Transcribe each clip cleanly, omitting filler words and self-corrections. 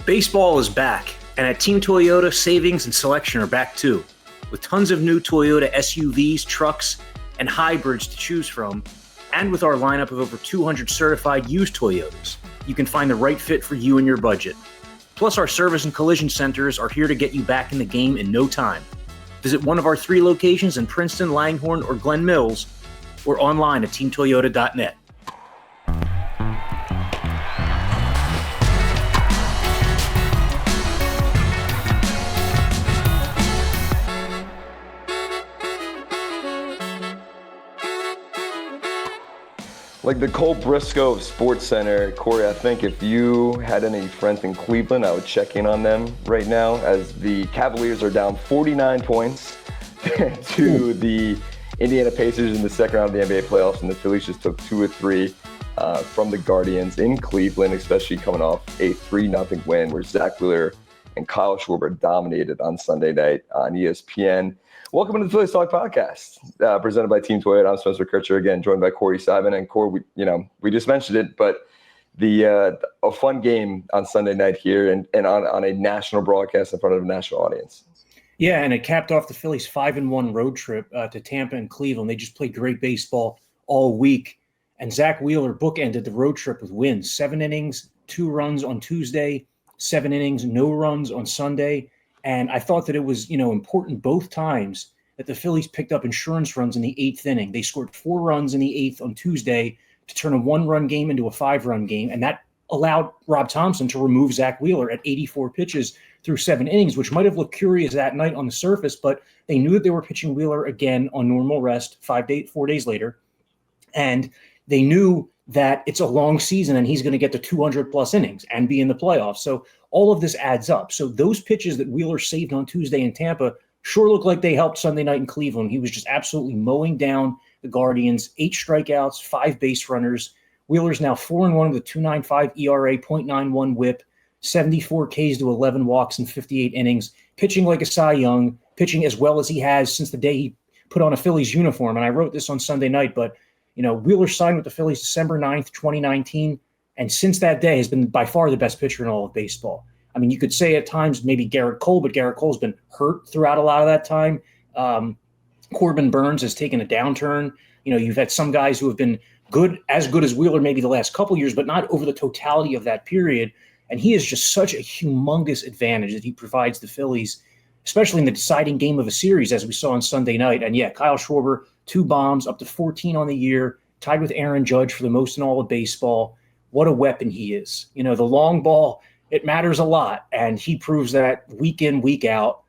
Baseball is back, and at Team Toyota, savings and selection are back too. With tons of new Toyota SUVs, trucks, and hybrids to choose from, and with our lineup of over 200 certified used Toyotas, you can find the right fit for you and your budget. Plus, our service and collision centers are here to get you back in the game in no time. Visit one of our 3 locations in Princeton, Langhorne, or Glen Mills, or online at teamtoyota.net. Like the Cole Briscoe of Sports Center, Corey, I think if you had any friends in Cleveland, I would check in on them right now as the Cavaliers are down 49 points to the Indiana Pacers in the second round of the NBA playoffs, and the Phillies just took 2 or 3 from the Guardians in Cleveland, especially coming off a 3-0 win where Zack Wheeler and Kyle Schwarber dominated on Sunday night on ESPN. Welcome to the Phillies Talk podcast, presented by Team Toyota. I'm Spencer Kircher, again, joined by Corey Simon. And Corey, we just mentioned it, but a fun game on Sunday night here and on a national broadcast in front of a national audience. Yeah, and it capped off the Phillies' 5-1 road trip to Tampa and Cleveland. They just played great baseball all week. And Zack Wheeler bookended the road trip with wins. 7 innings, 2 runs on Tuesday, 7 innings, no runs on Sunday. And I thought that it was, important both times that the Phillies picked up insurance runs in the 8th inning. They scored 4 runs in the 8th on Tuesday to turn a 1-run game into a 5-run game. And that allowed Rob Thompson to remove Zack Wheeler at 84 pitches through 7 innings, which might have looked curious that night on the surface, but they knew that they were pitching Wheeler again on normal rest 4 days later. And they knew that it's a long season and he's going to get to 200-plus innings and be in the playoffs. So all of this adds up. So those pitches that Wheeler saved on Tuesday in Tampa sure look like they helped Sunday night in Cleveland. He was just absolutely mowing down the Guardians, 8 strikeouts, 5 base runners. Wheeler's now 4-1 with a 2.95 ERA, .91 whip, 74 Ks to 11 walks in 58 innings, pitching like a Cy Young, pitching as well as he has since the day he put on a Phillies uniform. And I wrote this on Sunday night, but Wheeler signed with the Phillies December 9th, 2019, and since that day has been by far the best pitcher in all of baseball. I mean, you could say at times maybe Garrett Cole, but Garrett Cole's been hurt throughout a lot of that time. Corbin Burns has taken a downturn. You've had some guys who have been good as Wheeler maybe the last couple years, but not over the totality of that period. And he is just such a humongous advantage that he provides the Phillies, especially in the deciding game of a series, as we saw on Sunday night. And yeah, Kyle Schwarber, 2 bombs, up to 14 on the year, tied with Aaron Judge for the most in all of baseball. What a weapon he is. The long ball, it matters a lot, and he proves that week in, week out.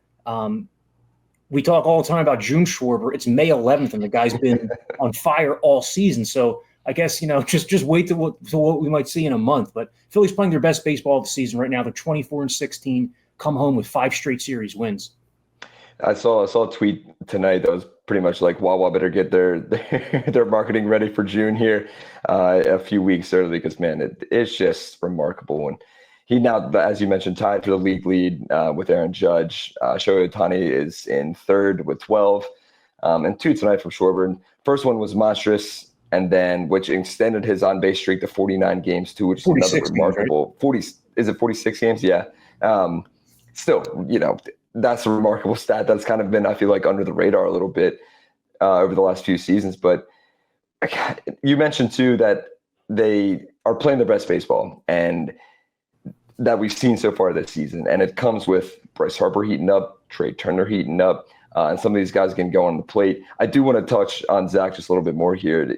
We talk all the time about June Schwarber. It's May 11th, and the guy's been on fire all season. So I guess, just wait to what we might see in a month. But Phillies playing their best baseball of the season right now. They're 24-16, come home with 5 straight series wins. I saw a tweet tonight that was pretty much like Wawa better get their marketing ready for June here a few weeks early, because man, it's just remarkable. And he now, as you mentioned, tied for the league lead with Aaron Judge. Shohei Ohtani is in 3rd with 12, and 2 tonight from Schwarber. And first one was monstrous, and then which extended his on base streak to 49 games too, which is another remarkable games, right? 40. Is it 46 games? Yeah. Still, that's a remarkable stat that's kind of been, I feel like, under the radar a little bit over the last few seasons. But you mentioned, too, that they are playing their best baseball and that we've seen so far this season. And it comes with Bryce Harper heating up, Trea Turner heating up, and some of these guys can go on the plate. I do want to touch on Zack just a little bit more here.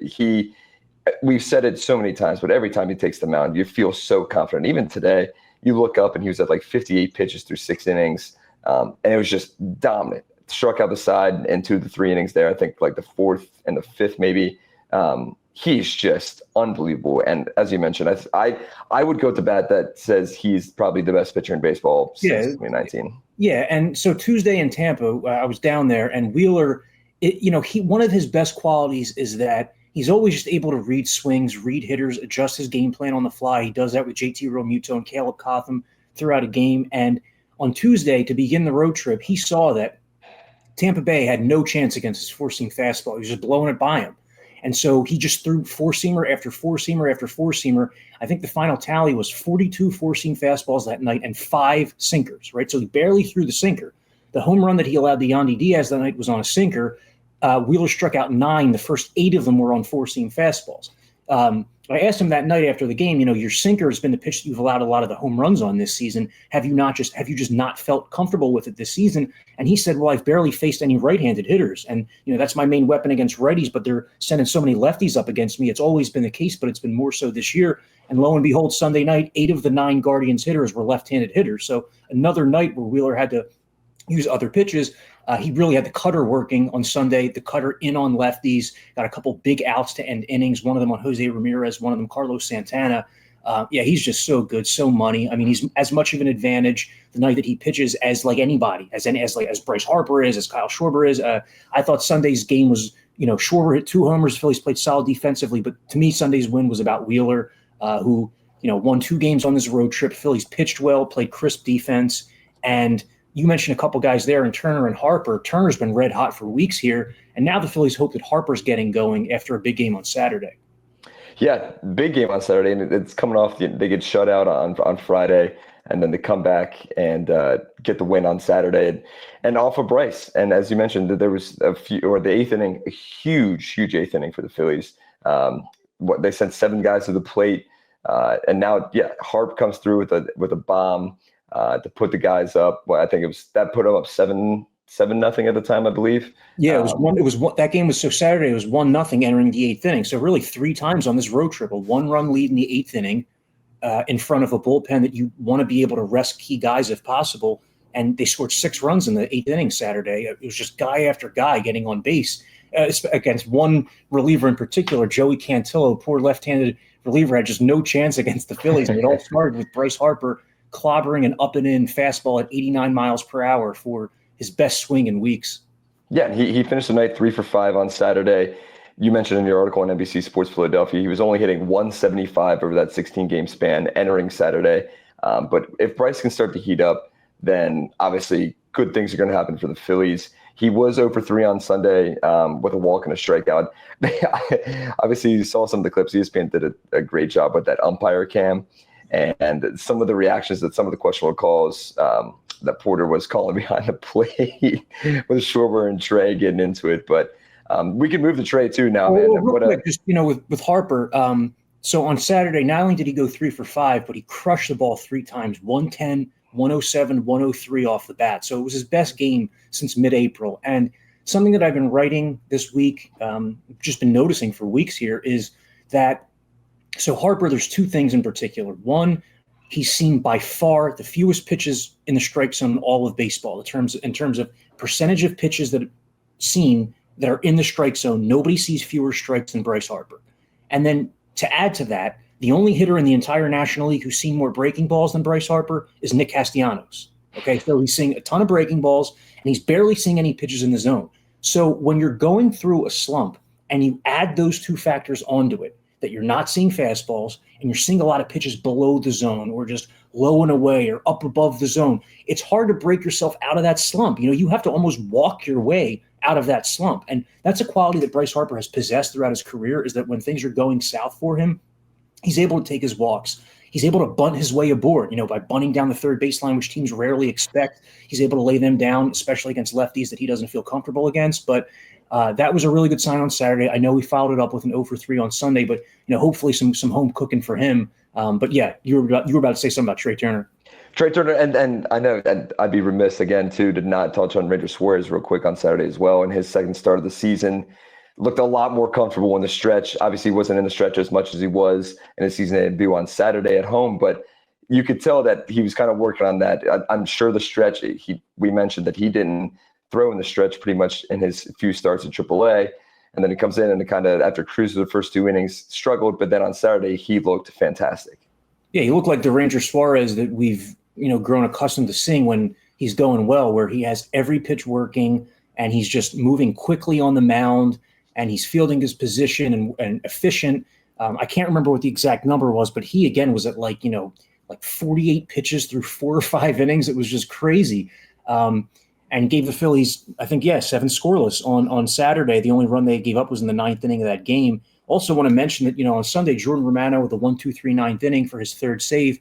We've said it so many times, but every time he takes the mound, you feel so confident. Even today, you look up and he was at like 58 pitches through 6 innings. And it was just dominant. Struck out the side in 2 of the 3 innings there. I think like the 4th and the 5th maybe. He's just unbelievable. And as you mentioned, I would go to bat that says he's probably the best pitcher in baseball since 2019. Yeah, and so Tuesday in Tampa, I was down there, and Wheeler, one of his best qualities is that he's always just able to read swings, read hitters, adjust his game plan on the fly. He does that with JT Realmuto and Caleb Cotham throughout a game. And on Tuesday, to begin the road trip, he saw that Tampa Bay had no chance against his four-seam fastball. He was just blowing it by him. And so he just threw four-seamer after four-seamer after four-seamer. I think the final tally was 42 four-seam fastballs that night and 5 sinkers, right? So he barely threw the sinker. The home run that he allowed to Yandy Diaz that night was on a sinker. Wheeler struck out 9. The first 8 of them were on four-seam fastballs. I asked him that night after the game, your sinker has been the pitch that you've allowed a lot of the home runs on this season. Have you just not felt comfortable with it this season? And he said, well, I've barely faced any right-handed hitters. And, that's my main weapon against righties, but they're sending so many lefties up against me. It's always been the case, but it's been more so this year. And lo and behold, Sunday night, 8 of the 9 Guardians hitters were left-handed hitters. So another night where Wheeler had to use other pitches. He really had the cutter working on Sunday, the cutter in on lefties, got a couple big outs to end innings, one of them on Jose Ramirez, one of them Carlos Santana. He's just so good, so money. I mean, he's as much of an advantage the night that he pitches as like anybody, as Bryce Harper is, as Kyle Schwarber is. I thought Sunday's game was, Schwarber hit 2 homers, Phillies played solid defensively, but to me, Sunday's win was about Wheeler, who, won 2 games on this road trip. Phillies pitched well, played crisp defense, and you mentioned a couple guys there in Turner and Harper. Turner's been red hot for weeks here, and now the Phillies hope that Harper's getting going after a big game on Saturday. Yeah, big game on Saturday, and it's coming off. They get shut out on Friday, and then they come back and get the win on Saturday, and off of Bryce. And as you mentioned, there was the 8th inning, a huge 8th inning for the Phillies. They sent 7 guys to the plate, and now Harp comes through with a bomb. To put the guys up. Well, I think that put them up 7-0 at the time, I believe. Yeah, it was one. That game was so Saturday. It was 1-0 entering the 8th inning. So really 3 times on this road trip, a 1-run lead in the 8th inning, in front of a bullpen that you want to be able to rest key guys if possible. And they scored 6 runs in the 8th inning Saturday. It was just guy after guy getting on base against one reliever in particular, Joey Cantillo, poor left-handed reliever, had just no chance against the Phillies. And it all started with Bryce Harper clobbering an up and in fastball at 89 miles per hour for his best swing in weeks. Yeah, he finished the night 3 for 5 on Saturday. You mentioned in your article on NBC Sports Philadelphia, he was only hitting 175 over that 16-game span entering Saturday. But if Bryce can start to heat up, then obviously good things are going to happen for the Phillies. He was 0 for 3 on Sunday with a walk and a strikeout. Obviously, you saw some of the clips. ESPN did a great job with that umpire cam. And some of the reactions that some of the questionable calls that Porter was calling behind the plate with Schwarber and Trea getting into it. But we can move to Trea too now, man. With Harper, so on Saturday, not only did he go 3 for 5, but he crushed the ball 3 times, 110, 107, 103 off the bat. So it was his best game since mid-April. And something that I've been writing this week, just been noticing for weeks here, is that so Harper, there's 2 things in particular. One, he's seen by far the fewest pitches in the strike zone in all of baseball in terms of percentage of pitches that are seen that are in the strike zone. Nobody sees fewer strikes than Bryce Harper. And then to add to that, the only hitter in the entire National League who's seen more breaking balls than Bryce Harper is Nick Castellanos. Okay, so he's seeing a ton of breaking balls, and he's barely seeing any pitches in the zone. So when you're going through a slump and you add those 2 factors onto it, that you're not seeing fastballs and you're seeing a lot of pitches below the zone or just low and away or up above the zone, it's hard to break yourself out of that slump. You have to almost walk your way out of that slump. And that's a quality that Bryce Harper has possessed throughout his career, is that when things are going south for him, he's able to take his walks. He's able to bunt his way aboard, by bunting down the third baseline, which teams rarely expect. He's able to lay them down, especially against lefties that he doesn't feel comfortable against. But that was a really good sign on Saturday. I know he followed it up with an 0 for 3 on Sunday, but hopefully some home cooking for him. But yeah, you were about to say something about Trea Turner. Trea Turner, and I know, and I'd be remiss again too to not touch on Ranger Suarez real quick on Saturday as well. In his second start of the season, looked a lot more comfortable in the stretch. Obviously, he wasn't in the stretch as much as he was in his season debut on Saturday at home, but you could tell that he was kind of working on that. I'm sure the stretch. We mentioned that he didn't throw in the stretch pretty much in his few starts at AAA. And then he comes in and it kind of, after cruising the first 2 innings, struggled. But then on Saturday, he looked fantastic. Yeah, he looked like the Ranger Suarez that we've, grown accustomed to seeing when he's going well, where he has every pitch working and he's just moving quickly on the mound and he's fielding his position and efficient. I can't remember what the exact number was, but he, again, was at like 48 pitches through 4 or 5 innings. It was just crazy. and gave the Phillies, I think, 7 scoreless on Saturday. The only run they gave up was in the 9th inning of that game. Also want to mention that, on Sunday, Jordan Romano with a 1-2-3 9th inning for his 3rd save.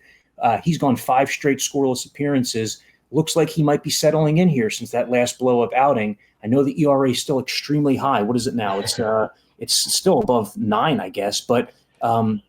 He's gone 5 straight scoreless appearances. Looks like he might be settling in here since that last blow-up outing. I know the ERA is still extremely high. What is it now? It's still above 9, I guess, but it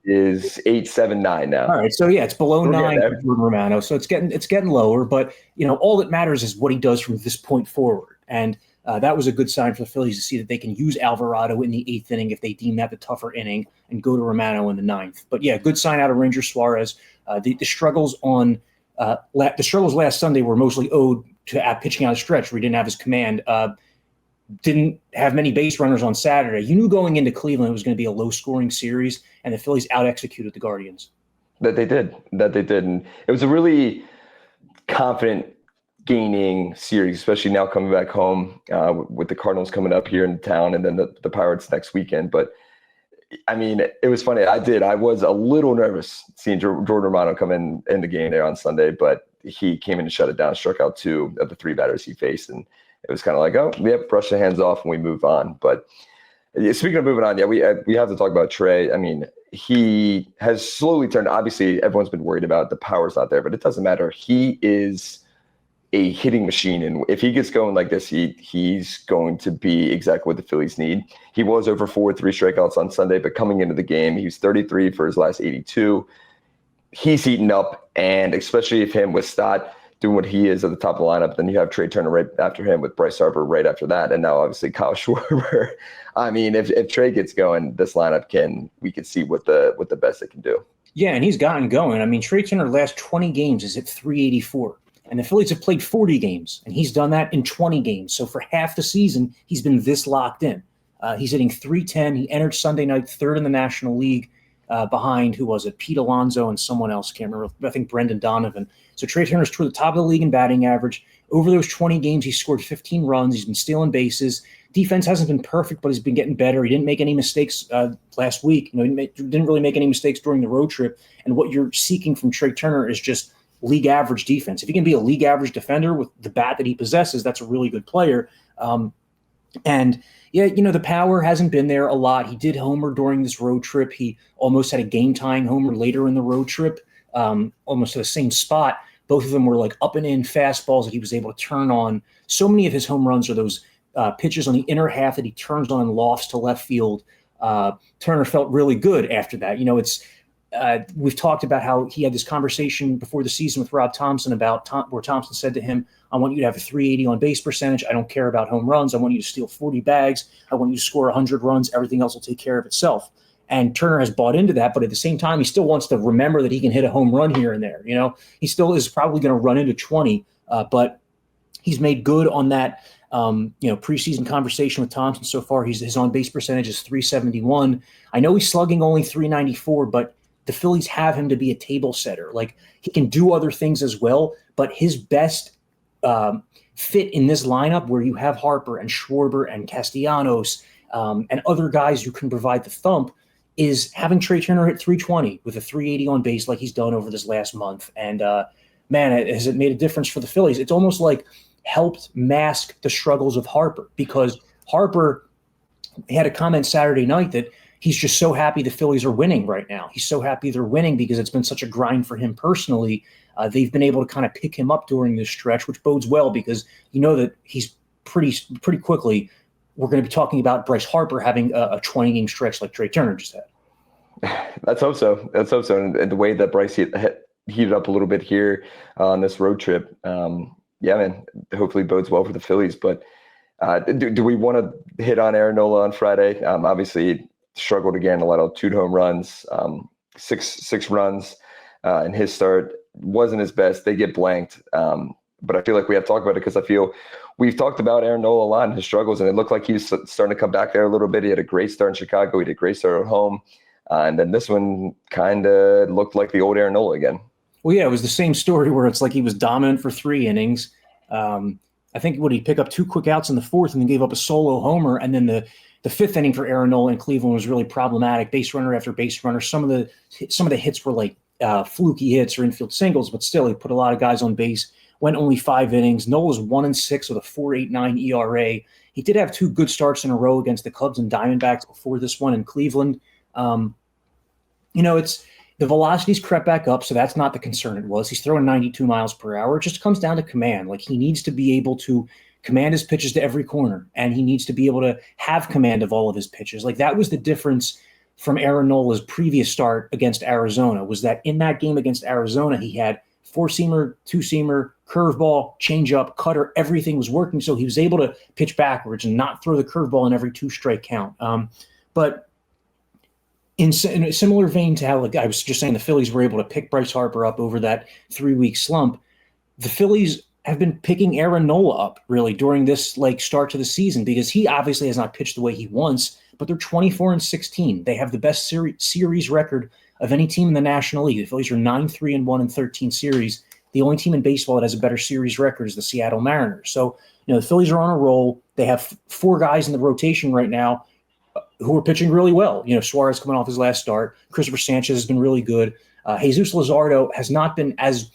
is 8.79 now. All right, so it's below 9 for Jordan Romano, so it's getting lower. But all that matters is what he does from this point forward, and that was a good sign for the Phillies to see that they can use Alvarado in the 8th inning if they deem that the tougher inning, and go to Romano in the 9th. But good sign out of Ranger Suarez. The struggles last Sunday were mostly owed to pitching out of stretch where he didn't have his command. Didn't have many base runners on Saturday. You knew going into Cleveland it was going to be a low-scoring series, and the Phillies out-executed the Guardians. That they did. And it was a really confident gaining series, especially now coming back home with the Cardinals coming up here in town and then the Pirates next weekend. But, I mean, it was funny. I was a little nervous seeing Jordan Romano come in the game there on Sunday, but he came in and shut it down, struck out 2 of the 3 batters he faced, and it was kind of like, brush the hands off and we move on. But speaking of moving on, we have to talk about Trea. I mean, he has slowly turned. Obviously, everyone's been worried about the power's not there, but it doesn't matter. He is a hitting machine, and if he gets going like this, he's going to be exactly what the Phillies need. He was over 4 with 3 strikeouts on Sunday, but coming into the game, he was 33 for his last 82. He's heating up, and especially if him with Stott doing what he is at the top of the lineup, then you have Trea Turner right after him with Bryce Harper right after that, and now obviously Kyle Schwarber. I mean, if Trea gets going, this lineup we can see what the best it can do. Yeah, and he's gotten going. I mean, Trea Turner last 20 games is at .384, and the Phillies have played 40 games, and he's done that in 20 games. So for half the season, he's been this locked in. He's hitting .310. He entered Sunday night 3rd in the National League, behind, who was it, Pete Alonso and someone else, can't remember, I think Brendan Donovan. So Trea Turner's toward the top of the league in batting average. Over those 20 games, he scored 15 runs. He's been stealing bases. Defense hasn't been perfect, but he's been getting better. He didn't make any mistakes last week. He didn't really make any mistakes during the road trip. And what you're seeking from Trea Turner is just league average defense. If he can be a league average defender with the bat that he possesses, that's a really good player. And the power hasn't been there a lot. He did homer during this road trip. He almost had a game-tying homer later in the road trip, almost to the same spot. Both of them were like up and in fastballs that he was able to turn on. So many of his home runs are those pitches on the inner half that he turns on and lofts to left field. Turner felt really good after that. We've talked about how he had this conversation before the season with Rob Thompson about where Thompson said to him, I want you to have a .380 on base percentage. I don't care about home runs. I want you to steal 40 bags. I want you to score 100 runs. Everything else will take care of itself. And Turner has bought into that, but at the same time, he still wants to remember that he can hit a home run here and there. He still is probably going to run into 20, but he's made good on that preseason conversation with Thompson so far. His on-base percentage is .371. I know he's slugging only .394, but the Phillies have him to be a table setter. Like, he can do other things as well, but his best fit in this lineup where you have Harper and Schwarber and Castellanos and other guys who can provide the thump is having Trea Turner hit .320 with a .380 on base like he's done over this last month. And, has it made a difference for the Phillies? It's almost like helped mask the struggles of Harper, because Harper had a comment Saturday night that he's just so happy the Phillies are winning right now. He's so happy they're winning because it's been such a grind for him personally. They've been able to kind of pick him up during this stretch, which bodes well because that he's pretty quickly we're going to be talking about Bryce Harper having a 20-game stretch like Trea Turner just had. Let's hope so. And the way that Bryce heated up a little bit here on this road trip, hopefully bodes well for the Phillies. But do we want to hit on Aaron Nola on Friday? Obviously, struggled again, allowed 2 home runs, 6 runs in his start. Wasn't his best. They get blanked. But I feel like we have to talk about it because I feel we've talked about Aaron Nola a lot and his struggles, and it looked like he was starting to come back there a little bit. He had a great start in Chicago. He did a great start at home. And then this one kind of looked like the old Aaron Nola again. Well, yeah, it was the same story where it's like he was dominant for 3 innings. I think he picked up 2 quick outs in the 4th and then gave up a solo homer. And then the 5th inning for Aaron Nola in Cleveland was really problematic. Base runner after base runner. Some of the hits were like fluky hits or infield singles, but still he put a lot of guys on base. went only 5 innings. Nola's 1-6 with a 4.89 ERA. He did have 2 good starts in a row against the Cubs and Diamondbacks before this one in Cleveland. It's the velocity's crept back up, so that's not the concern it was. He's throwing 92 miles per hour. It just comes down to command. Like, he needs to be able to command his pitches to every corner, and he needs to be able to have command of all of his pitches. Like, that was the difference from Aaron Nola's previous start against Arizona, was that in that game against Arizona, he had 4-seamer, 2-seamer, curveball, changeup, cutter, everything was working. So he was able to pitch backwards and not throw the curveball in every 2-strike count. But in a similar vein to how, like I was just saying, the Phillies were able to pick Bryce Harper up over that 3-week slump, the Phillies have been picking Aaron Nola up really during this start to the season, because he obviously has not pitched the way he wants, but they're 24-16. They have the best series record of any team in the National League. The Phillies are 9-3-1 in 13 series. The only team in baseball that has a better series record is the Seattle Mariners. So, the Phillies are on a roll. They have 4 guys in the rotation right now who are pitching really well. Suarez coming off his last start. Christopher Sanchez has been really good. Jesus Luzardo has not been as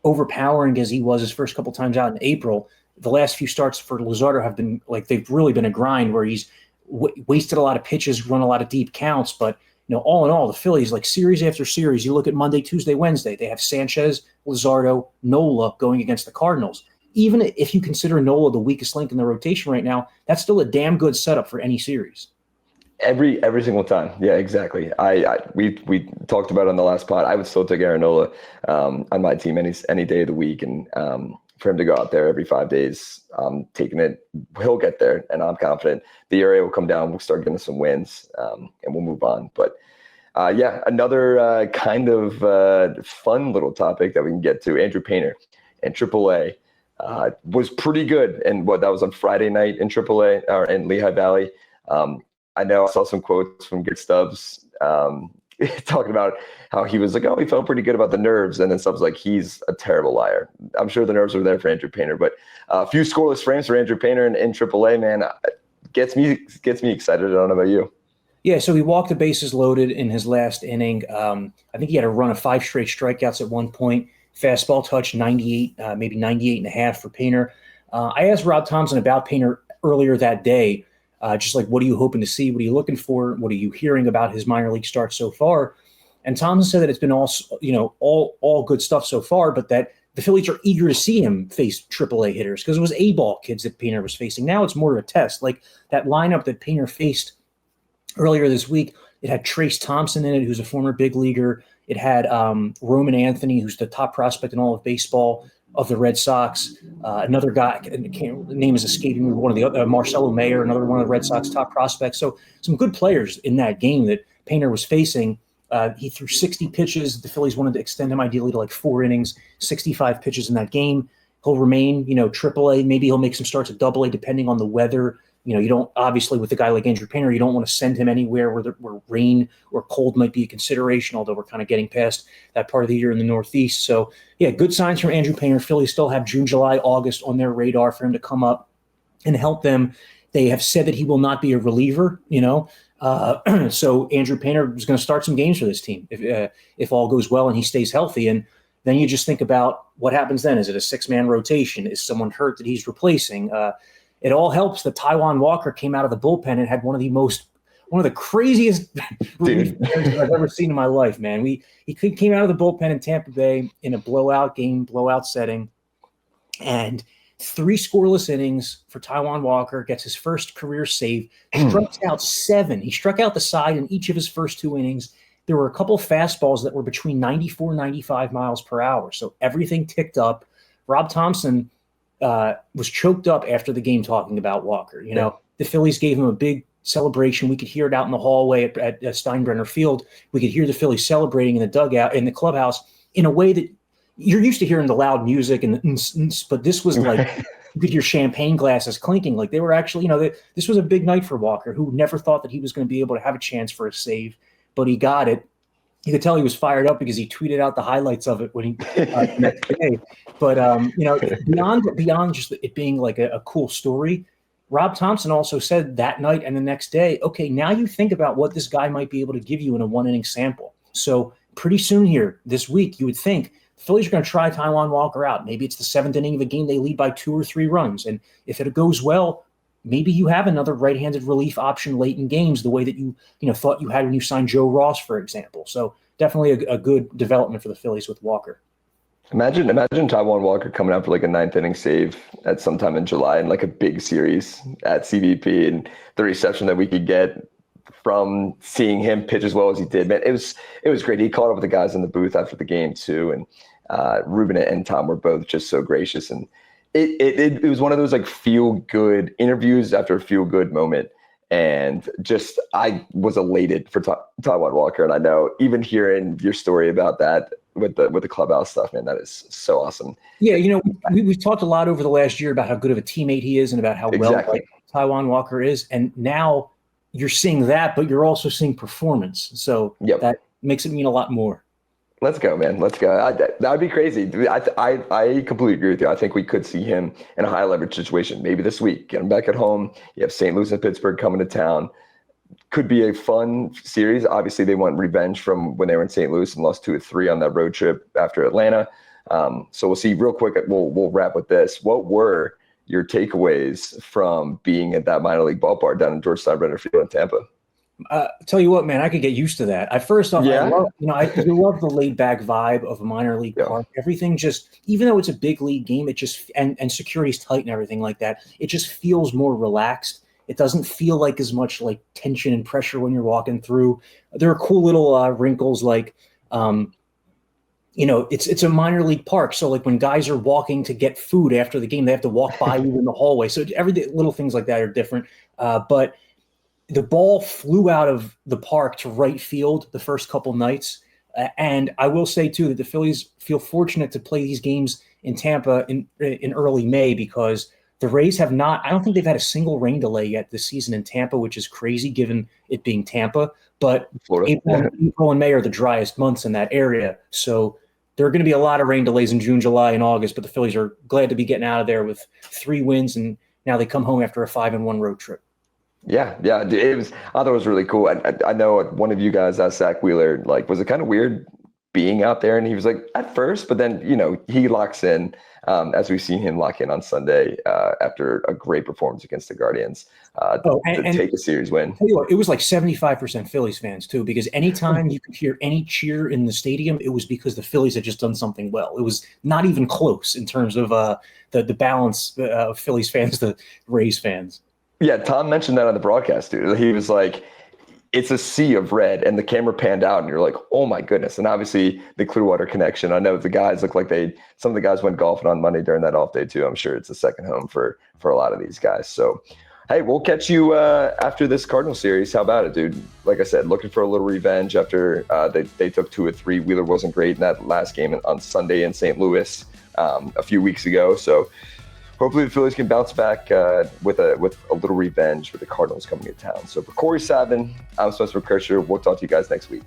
overpowering as he was his first couple times out in April. The last few starts for Luzardo have been they've really been a grind where he's wasted a lot of pitches, run a lot of deep counts. But, all in all, the Phillies, series after series, you look at Monday, Tuesday, Wednesday, they have Sanchez, Luzardo, Nola going against the Cardinals. Even if you consider Nola the weakest link in the rotation right now, that's still a damn good setup for any series. Every single time. Yeah, exactly. We talked about it on the last pod. I would still take Aaron Nola on my team any day of the week. And for him to go out there every 5 days, taking it, he'll get there. And I'm confident the ERA will come down. We'll start getting some wins and we'll move on. But another kind of fun little topic that we can get to. Andrew Painter in AAA was pretty good. And that was on Friday night in AAA or in Lehigh Valley. I know I saw some quotes from Git Stubbs talking about how he was he felt pretty good about the nerves. And then Stubbs he's a terrible liar. I'm sure the nerves were there for Andrew Painter, but a few scoreless frames for Andrew Painter in AAA, man, gets me excited. I don't know about you. Yeah, so he walked the bases loaded in his last inning. I think he had a run of 5 straight strikeouts at one point. Fastball touch 98, maybe 98 and a half for Painter. I asked Rob Thompson about Painter earlier that day. Just what are you hoping to see? What are you looking for? What are you hearing about his minor league start so far? And Thompson said that it's been all good stuff so far, but that the Phillies are eager to see him face AAA hitters because it was A-ball kids that Painter was facing. Now it's more of a test. That lineup that Painter faced earlier this week, it had Trace Thompson in it, who's a former big leaguer. It had Roman Anthony, who's the top prospect in all of baseball, of the Red Sox. Another guy, the name is escaping me, one of the other, Marcelo Mayer, another one of the Red Sox top prospects. So some good players in that game that Painter was facing. He threw 60 pitches. The Phillies wanted to extend him ideally to 4 innings, 65 pitches in that game. He'll remain, AAA. Maybe he'll make some starts at AA depending on the weather. You don't, obviously with a guy like Andrew Painter, you don't want to send him anywhere where rain or cold might be a consideration, although we're kind of getting past that part of the year in the Northeast. So, yeah, good signs from Andrew Painter. Phillies still have June, July, August on their radar for him to come up and help them. They have said that he will not be a reliever, so Andrew Painter is going to start some games for this team if all goes well and he stays healthy. And then you just think about what happens then. Is it a 6-man rotation? Is someone hurt that he's replacing? It all helps that Taijuan Walker came out of the bullpen and had one of the craziest relief appearances I've ever seen in my life, man. He came out of the bullpen in Tampa Bay in a blowout setting, and 3 scoreless innings for Taijuan Walker, gets his first career save, strikes out 7. He struck out the side in each of his first 2 innings. There were a couple of fastballs that were between 94 and 95 miles per hour, so everything ticked up. Rob Thompson was choked up after the game talking about Walker. The Phillies gave him a big celebration. We could hear it out in the hallway at Steinbrenner Field. We could hear the Phillies celebrating in the dugout, in the clubhouse, in a way that you're used to hearing the loud music but this was you could hear champagne glasses clinking. They were actually, this was a big night for Walker, who never thought that he was going to be able to have a chance for a save, but he got it. You could tell he was fired up because he tweeted out the highlights of it when he the next day. But beyond just it being a cool story, Rob Thompson also said that night and the next day, okay, now you think about what this guy might be able to give you in a 1-inning sample. So pretty soon here this week, you would think the Phillies are going to try Taijuan Walker out. Maybe it's the 7th inning of a game they lead by 2 or 3 runs. And if it goes well, maybe you have another right-handed relief option late in games, the way that you thought you had when you signed Joe Ross, for example. So definitely a good development for the Phillies with Walker. Imagine Taijuan Walker coming out for like a 9th inning save at sometime in July in like a big series at CBP, and the reception that we could get from seeing him pitch as well as he did. Man, it was great. He caught up with the guys in the booth after the game too, and Ruben and Tom were both just so gracious, and it was one of those like feel good interviews after a feel good moment. And just, I was elated for Taijuan Walker. And I know even hearing your story about that with the clubhouse stuff, man, that is so awesome. Yeah, we've talked a lot over the last year about how good of a teammate he is and about how well Taijuan Walker is. And now you're seeing that, but you're also seeing performance. So that makes it mean a lot more. Let's go, man. Let's go. That would be crazy. I completely agree with you. I think we could see him in a high leverage situation maybe this week. Get him back at home. You have St. Louis and Pittsburgh coming to town. Could be a fun series. Obviously, they want revenge from when they were in St. Louis and lost 2-3 on that road trip after Atlanta. So we'll see real quick. We'll wrap with this. What were your takeaways from being at that minor league ballpark down in George Steinbrenner Field in Tampa? Tell you what, man, I could get used to that. I love the laid back vibe of a minor league park. Everything just, even though it's a big league game, it just, and security's tight and everything like that, it just feels more relaxed. It doesn't feel like as much like tension and pressure when you're walking through. There are cool little wrinkles like, it's a minor league park. So like when guys are walking to get food after the game, they have to walk by you in the hallway. So little things like that are different. But the ball flew out of the park to right field the first couple nights. And I will say, too, that the Phillies feel fortunate to play these games in Tampa in early May, because the Rays have not – I don't think they've had a single rain delay yet this season in Tampa, which is crazy given it being Tampa. But April and May are the driest months in that area. So there are going to be a lot of rain delays in June, July, and August, but the Phillies are glad to be getting out of there with 3 wins, and now they come home after a 5-1 road trip. Yeah. I thought it was really cool. I know one of you guys asked Zack Wheeler, like, was it kind of weird being out there? And he was like, at first, but then, he locks in, as we've seen him lock in on Sunday after a great performance against the Guardians to take a series win. Tell you what, it was like 75% Phillies fans too, because anytime you could hear any cheer in the stadium, it was because the Phillies had just done something well. It was not even close in terms of the balance of Phillies fans to Rays fans. Yeah, Tom mentioned that on the broadcast, dude. He was like, it's a sea of red, and the camera panned out, and you're like, oh my goodness. And obviously the Clearwater connection. I know the guys look like some of the guys went golfing on Monday during that off day too. I'm sure it's a second home for a lot of these guys. So, hey, we'll catch you after this Cardinal series. How about it, dude? Like I said, looking for a little revenge after they took 2 of 3. Wheeler wasn't great in that last game on Sunday in St. Louis a few weeks ago. So, hopefully the Phillies can bounce back with a little revenge with the Cardinals coming to town. So for Corey Savin, I'm Spencer Kirscher. We'll talk to you guys next week.